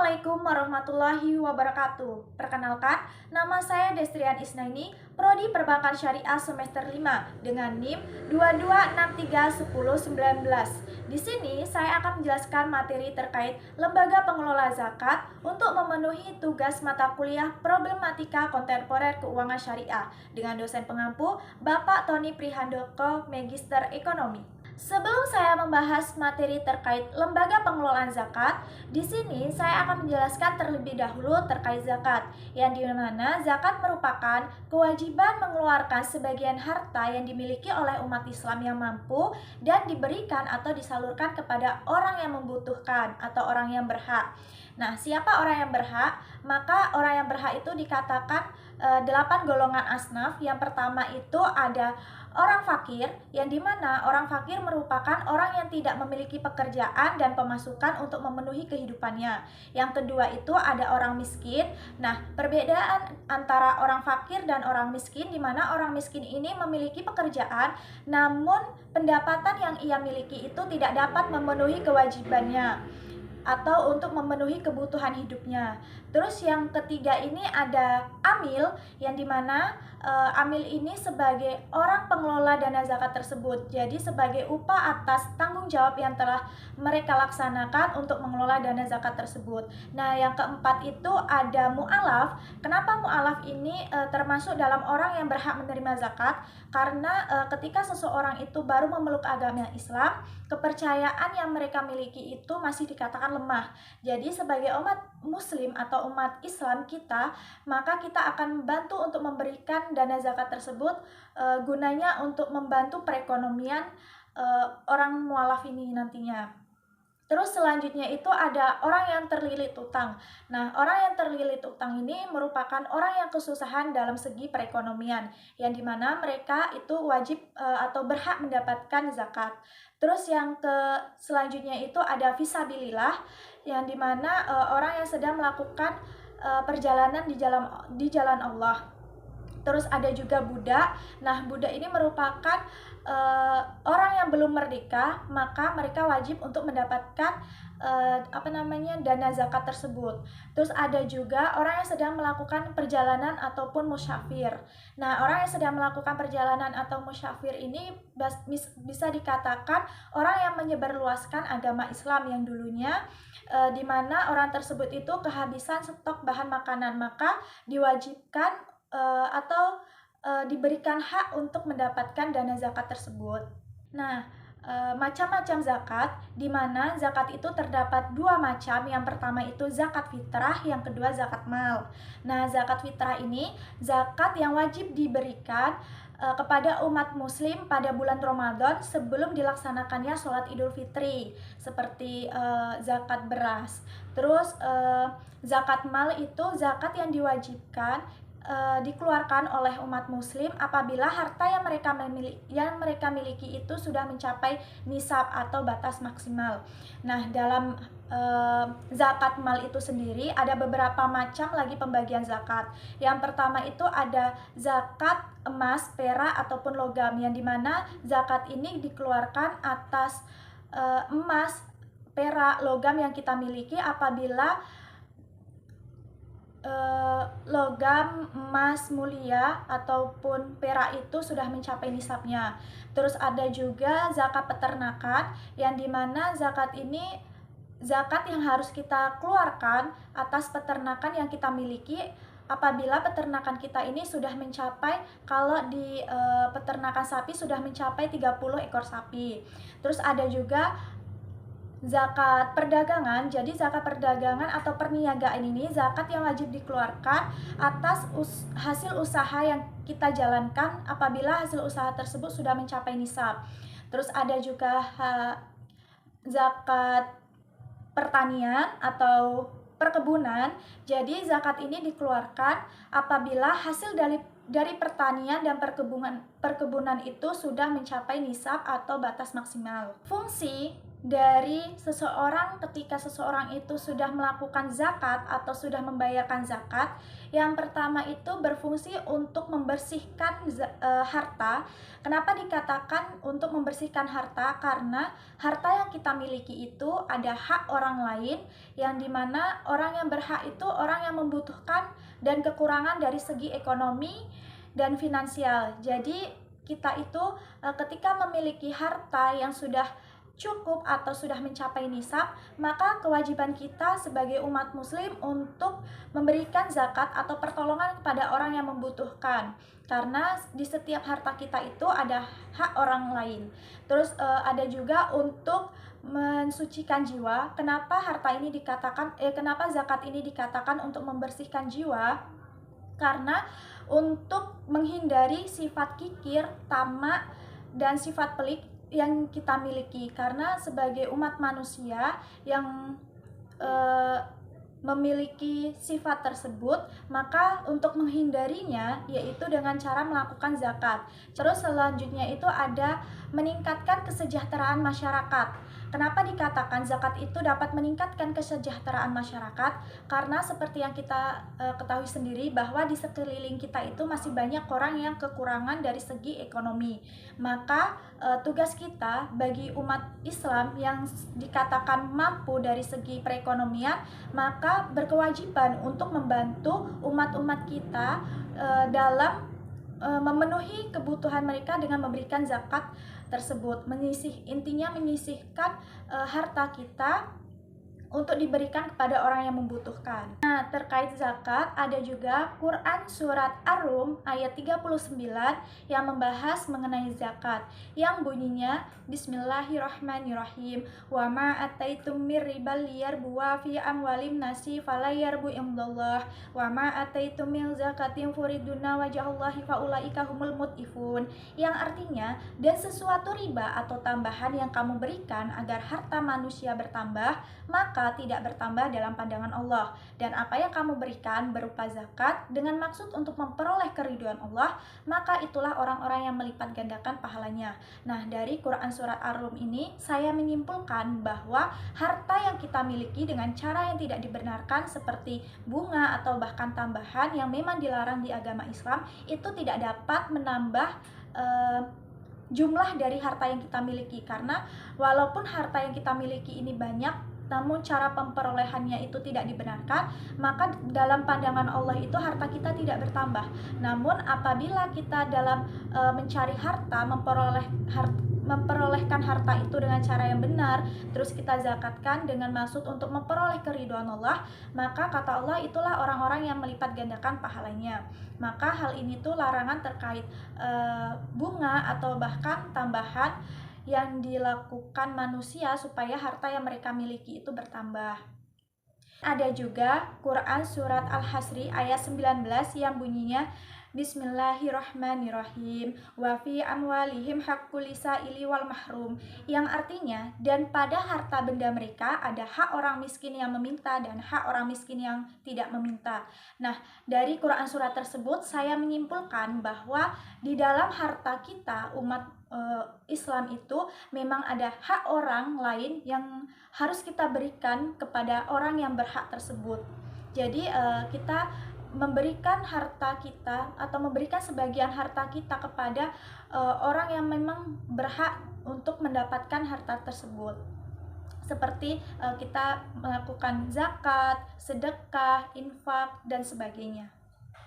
Assalamualaikum warahmatullahi wabarakatuh. Perkenalkan, nama saya Destrian Isnaini, Prodi Perbankan Syariah semester 5 dengan NIM 22631019. Di sini saya akan menjelaskan materi terkait lembaga pengelola zakat untuk memenuhi tugas mata kuliah Problematika Kontemporer Keuangan Syariah dengan dosen pengampu Bapak Tony Prihandoko, Magister Ekonomi. Sebelum saya membahas materi terkait lembaga pengelolaan zakat, di sini saya akan menjelaskan terlebih dahulu terkait zakat, yang dimana zakat merupakan kewajiban mengeluarkan sebagian harta yang dimiliki oleh umat Islam yang mampu dan diberikan atau disalurkan kepada orang yang membutuhkan atau orang yang berhak. Nah, siapa orang yang berhak? Maka orang yang berhak itu dikatakan 8 golongan asnaf. Yang pertama itu ada orang fakir, yang dimana orang fakir merupakan orang yang tidak memiliki pekerjaan dan pemasukan untuk memenuhi kehidupannya. Yang kedua itu ada orang miskin. Nah, perbedaan antara orang fakir dan orang miskin, dimana orang miskin ini memiliki pekerjaan, namun pendapatan yang ia miliki itu tidak dapat memenuhi kewajibannya atau untuk memenuhi kebutuhan hidupnya. Terus yang ketiga ini ada amil, yang dimana amil ini sebagai orang pengelola dana zakat tersebut. Jadi sebagai upah atas tanggung jawab yang telah mereka laksanakan untuk mengelola dana zakat tersebut. Nah, yang keempat itu ada mu'alaf. Kenapa mu'alaf ini termasuk dalam orang yang berhak menerima zakat? Karena ketika seseorang itu baru memeluk agama Islam, kepercayaan yang mereka miliki itu masih dikatakan lemah. Jadi sebagai umat muslim atau umat Islam kita, maka kita akan membantu untuk memberikan dana zakat tersebut gunanya untuk membantu perekonomian orang mualaf ini nantinya. Terus selanjutnya itu ada orang yang terlilit utang. Nah, orang yang terlilit utang ini merupakan orang yang kesusahan dalam segi perekonomian, yang dimana mereka itu wajib atau berhak mendapatkan zakat. Terus yang selanjutnya itu ada fisabilillah, yang dimana orang yang sedang melakukan perjalanan di jalan Allah. Terus ada juga budak. Nah, budak ini merupakan orang yang belum merdeka, maka mereka wajib untuk mendapatkan dana zakat tersebut. Terus ada juga orang yang sedang melakukan perjalanan ataupun musyafir. Nah, orang yang sedang melakukan perjalanan atau musyafir ini bisa dikatakan orang yang menyebarluaskan agama Islam yang dulunya di mana orang tersebut itu kehabisan stok bahan makanan, maka diwajibkan atau diberikan hak untuk mendapatkan dana zakat tersebut. Nah, macam-macam zakat, di mana zakat itu terdapat dua macam. Yang pertama itu zakat fitrah, yang kedua zakat mal. Nah, zakat fitrah ini zakat yang wajib diberikan kepada umat muslim pada bulan Ramadan sebelum dilaksanakannya sholat Idul Fitri, seperti zakat beras. Terus zakat mal itu zakat yang diwajibkan dikeluarkan oleh umat muslim apabila harta yang mereka miliki itu sudah mencapai nisab atau batas maksimal. Nah, dalam zakat mal itu sendiri ada beberapa macam lagi pembagian zakat. Yang pertama itu ada zakat emas, perak ataupun logam, yang dimana zakat ini dikeluarkan atas emas, perak, logam yang kita miliki apabila logam emas mulia ataupun perak itu sudah mencapai nisabnya. Terus ada juga zakat peternakan, yang dimana zakat ini zakat yang harus kita keluarkan atas peternakan yang kita miliki apabila peternakan kita ini sudah mencapai, kalau di peternakan sapi sudah mencapai 30 ekor sapi. Terus ada juga zakat perdagangan. Jadi zakat perdagangan atau perniagaan ini zakat yang wajib dikeluarkan atas hasil usaha yang kita jalankan apabila hasil usaha tersebut sudah mencapai nisab. Terus ada juga zakat pertanian atau perkebunan. Jadi zakat ini dikeluarkan apabila hasil dari pertanian dan perkebunan itu sudah mencapai nisab atau batas maksimal. Fungsi dari seseorang ketika seseorang itu sudah melakukan zakat atau sudah membayarkan zakat. Yang pertama itu berfungsi untuk membersihkan harta. Kenapa dikatakan untuk membersihkan harta? Karena harta yang kita miliki itu ada hak orang lain, yang dimana orang yang berhak itu orang yang membutuhkan dan kekurangan dari segi ekonomi dan finansial. Jadi kita itu ketika memiliki harta yang sudah cukup atau sudah mencapai nisab, maka kewajiban kita sebagai umat muslim untuk memberikan zakat atau pertolongan kepada orang yang membutuhkan. Karena di setiap harta kita itu ada hak orang lain. Terus ada juga untuk mensucikan jiwa. Kenapa kenapa zakat ini dikatakan untuk membersihkan jiwa? Karena untuk menghindari sifat kikir, tamak, dan sifat pelit yang kita miliki. Karena sebagai umat manusia yang memiliki sifat tersebut, maka untuk menghindarinya yaitu dengan cara melakukan zakat. Terus selanjutnya itu ada meningkatkan kesejahteraan masyarakat. Kenapa dikatakan zakat itu dapat meningkatkan kesejahteraan masyarakat? Karena seperti yang kita ketahui sendiri bahwa di sekeliling kita itu masih banyak orang yang kekurangan dari segi ekonomi. Maka tugas kita bagi umat Islam yang dikatakan mampu dari segi perekonomian, maka berkewajiban untuk membantu umat-umat kita dalam memenuhi kebutuhan mereka dengan memberikan zakat tersebut. Intinya menyisihkan harta kita untuk diberikan kepada orang yang membutuhkan. Nah, terkait zakat ada juga Quran surat Ar-Rum ayat 39 yang membahas mengenai zakat, yang bunyinya Bismillahirrahmanirrahim. Wa ma ataitum mir ribal liyarbu fi amwalim nasi fala yarbu indallah wa ma ataitum min zakatin furiduna wajhallahi faulaika humul mutifun. Yang artinya, dan sesuatu riba atau tambahan yang kamu berikan agar harta manusia bertambah, maka tidak bertambah dalam pandangan Allah. Dan apa yang kamu berikan berupa zakat dengan maksud untuk memperoleh keridhaan Allah, maka itulah orang-orang yang melipat gandakan pahalanya. Nah, dari Quran surat Ar-Rum ini saya menyimpulkan bahwa harta yang kita miliki dengan cara yang tidak dibenarkan seperti bunga atau bahkan tambahan yang memang dilarang di agama Islam, itu tidak dapat menambah jumlah dari harta yang kita miliki. Karena walaupun harta yang kita miliki ini banyak, namun cara memperolehannya itu tidak dibenarkan, maka dalam pandangan Allah itu harta kita tidak bertambah. Namun apabila kita dalam mencari harta, memperolehkan harta itu dengan cara yang benar, terus kita zakatkan dengan maksud untuk memperoleh keridhaan Allah, maka kata Allah itulah orang-orang yang melipat gandakan pahalanya. Maka hal ini tuh larangan terkait bunga atau bahkan tambahan yang dilakukan manusia supaya harta yang mereka miliki itu bertambah. Ada juga Quran surat Al-Hasri ayat 19 yang bunyinya Bismillahirrahmanirrahim wa fi amwalihim haqqul lisaili wal mahrum, yang artinya, dan pada harta benda mereka ada hak orang miskin yang meminta dan hak orang miskin yang tidak meminta. Nah, dari Quran surat tersebut saya menyimpulkan bahwa di dalam harta kita umat Islam itu memang ada hak orang lain yang harus kita berikan kepada orang yang berhak tersebut. Jadi kita memberikan harta kita atau memberikan sebagian harta kita kepada orang yang memang berhak untuk mendapatkan harta tersebut. Seperti kita melakukan zakat, sedekah, infak, dan sebagainya.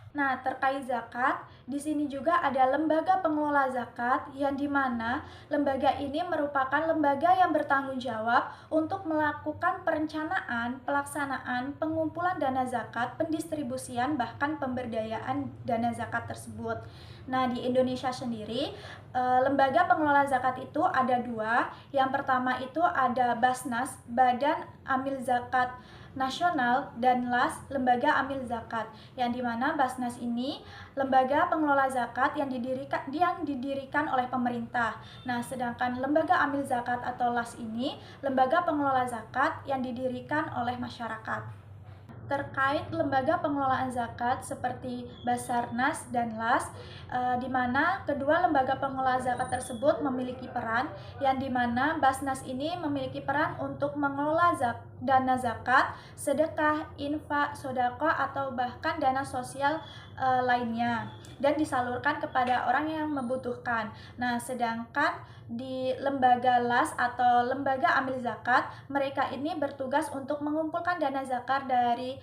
Nah, terkait zakat, di sini juga ada lembaga pengelola zakat, yang dimana lembaga ini merupakan lembaga yang bertanggung jawab untuk melakukan perencanaan, pelaksanaan, pengumpulan dana zakat, pendistribusian, bahkan pemberdayaan dana zakat tersebut. Nah, di Indonesia sendiri, lembaga pengelola zakat itu ada dua. Yang pertama itu ada Basnas, Badan Amil Zakat Nasional, dan LAS, Lembaga Amil Zakat, yang dimana Basnas ini lembaga pengelola zakat yang didirikan oleh pemerintah. Nah, sedangkan Lembaga Amil Zakat atau LAS ini lembaga pengelola zakat yang didirikan oleh masyarakat. terkait lembaga pengelolaan zakat seperti Basarnas dan LAS, di mana kedua lembaga pengelola zakat tersebut memiliki peran, yang di mana Basnas ini memiliki peran untuk mengelola dana zakat, sedekah, infak, sodaqah, atau bahkan dana sosial lainnya, dan disalurkan kepada orang yang membutuhkan. Nah, sedangkan di lembaga LAS atau lembaga amil zakat, mereka ini bertugas untuk mengumpulkan dana zakat dari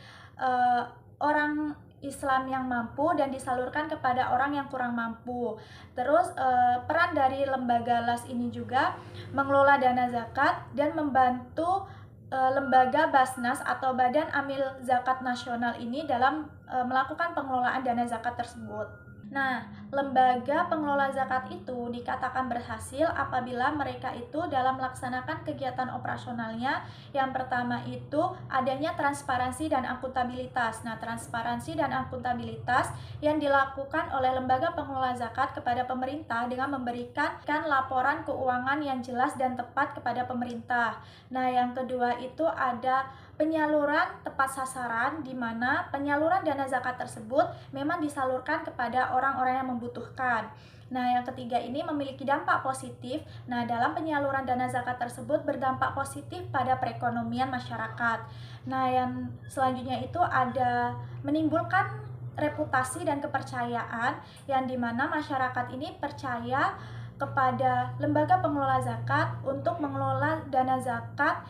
orang Islam yang mampu dan disalurkan kepada orang yang kurang mampu. Terus peran dari lembaga LAS ini juga mengelola dana zakat dan membantu lembaga Basnas atau Badan Amil Zakat Nasional ini dalam melakukan pengelolaan dana zakat tersebut. Nah, lembaga pengelola zakat itu dikatakan berhasil apabila mereka itu dalam melaksanakan kegiatan operasionalnya. Yang pertama itu adanya transparansi dan akuntabilitas. Nah, transparansi dan akuntabilitas yang dilakukan oleh lembaga pengelola zakat kepada pemerintah dengan memberikan laporan keuangan yang jelas dan tepat kepada pemerintah. Nah, yang kedua itu ada penyaluran tepat sasaran, di mana penyaluran dana zakat tersebut memang disalurkan kepada orang-orang yang membutuhkan. Nah, yang ketiga ini memiliki dampak positif. Nah, dalam penyaluran dana zakat tersebut berdampak positif pada perekonomian masyarakat. Nah, yang selanjutnya itu ada menimbulkan reputasi dan kepercayaan, yang dimana masyarakat ini percaya kepada lembaga pengelola zakat untuk mengelola dana zakat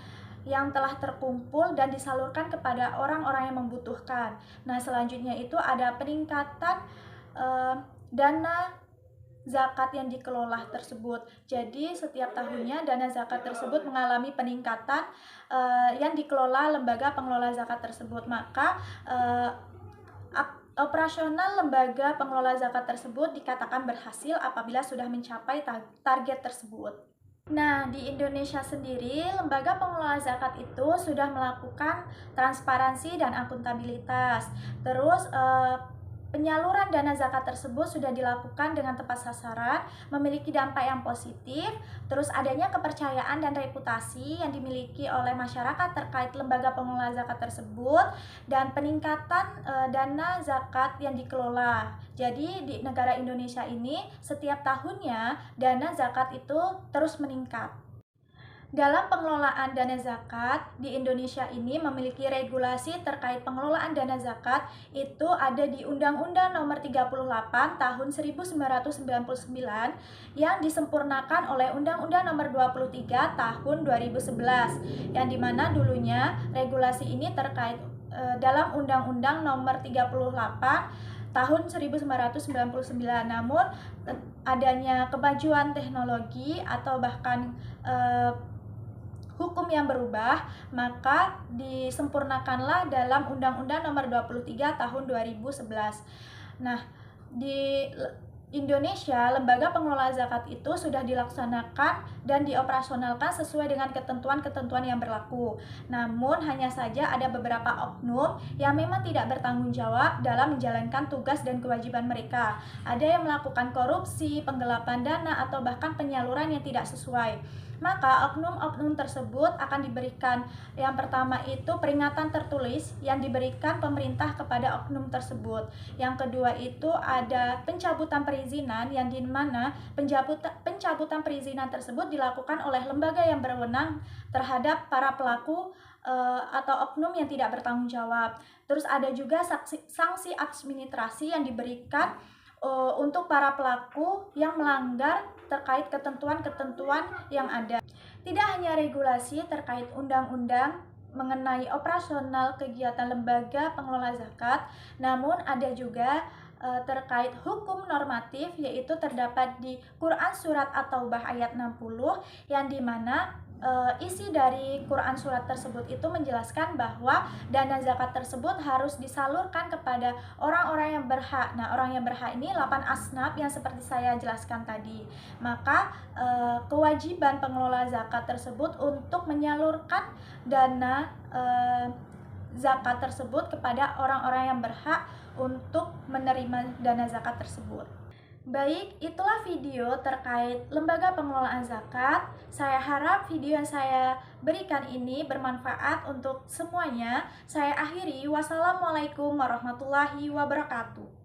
yang telah terkumpul dan disalurkan kepada orang-orang yang membutuhkan. Nah, selanjutnya itu ada peningkatan dana zakat yang dikelola tersebut. Jadi, setiap tahunnya dana zakat tersebut mengalami peningkatan yang dikelola lembaga pengelola zakat tersebut. Maka operasional lembaga pengelola zakat tersebut dikatakan berhasil apabila sudah mencapai target tersebut. Nah, di Indonesia sendiri, lembaga pengelola zakat itu sudah melakukan transparansi dan akuntabilitas. Terus, penyaluran dana zakat tersebut sudah dilakukan dengan tepat sasaran, memiliki dampak yang positif. Terus, adanya kepercayaan dan reputasi yang dimiliki oleh masyarakat terkait lembaga pengelola zakat tersebut, dan peningkatan dana zakat yang dikelola. Jadi, di negara Indonesia ini setiap tahunnya dana zakat itu terus meningkat. Dalam pengelolaan dana zakat di Indonesia ini memiliki regulasi terkait pengelolaan dana zakat itu ada di Undang-Undang Nomor 38 Tahun 1999 yang disempurnakan oleh Undang-Undang Nomor 23 Tahun 2011, yang dimana dulunya regulasi ini terkait dalam Undang-Undang Nomor 38 tahun 1999. Namun adanya kemajuan teknologi atau bahkan hukum yang berubah, maka disempurnakanlah dalam Undang-Undang Nomor 23 Tahun 2011. Nah, di Indonesia, lembaga pengelola zakat itu sudah dilaksanakan dan dioperasionalkan sesuai dengan ketentuan-ketentuan yang berlaku. Namun, hanya saja ada beberapa oknum yang memang tidak bertanggung jawab dalam menjalankan tugas dan kewajiban mereka. Ada yang melakukan korupsi, penggelapan dana, atau bahkan penyaluran yang tidak sesuai. Maka oknum-oknum tersebut akan diberikan, yang pertama itu peringatan tertulis yang diberikan pemerintah kepada oknum tersebut. Yang kedua itu ada pencabutan perizinan, yang dimana pencabutan perizinan tersebut dilakukan oleh lembaga yang berwenang terhadap para pelaku atau oknum yang tidak bertanggung jawab. Terus ada juga sanksi administrasi yang diberikan untuk para pelaku yang melanggar terkait ketentuan-ketentuan yang ada. Tidak hanya regulasi terkait undang-undang mengenai operasional kegiatan lembaga pengelola zakat, namun ada juga terkait hukum normatif, yaitu terdapat di Quran Surat At-Taubah ayat 60, yang dimana isi dari Quran surat tersebut itu menjelaskan bahwa dana zakat tersebut harus disalurkan kepada orang-orang yang berhak. Nah, orang yang berhak ini 8 asnaf yang seperti saya jelaskan tadi. Maka kewajiban pengelola zakat tersebut untuk menyalurkan dana zakat tersebut kepada orang-orang yang berhak untuk menerima dana zakat tersebut. Baik, itulah video terkait lembaga pengelolaan zakat. Saya harap video yang saya berikan ini bermanfaat untuk semuanya. Saya akhiri, wassalamualaikum warahmatullahi wabarakatuh.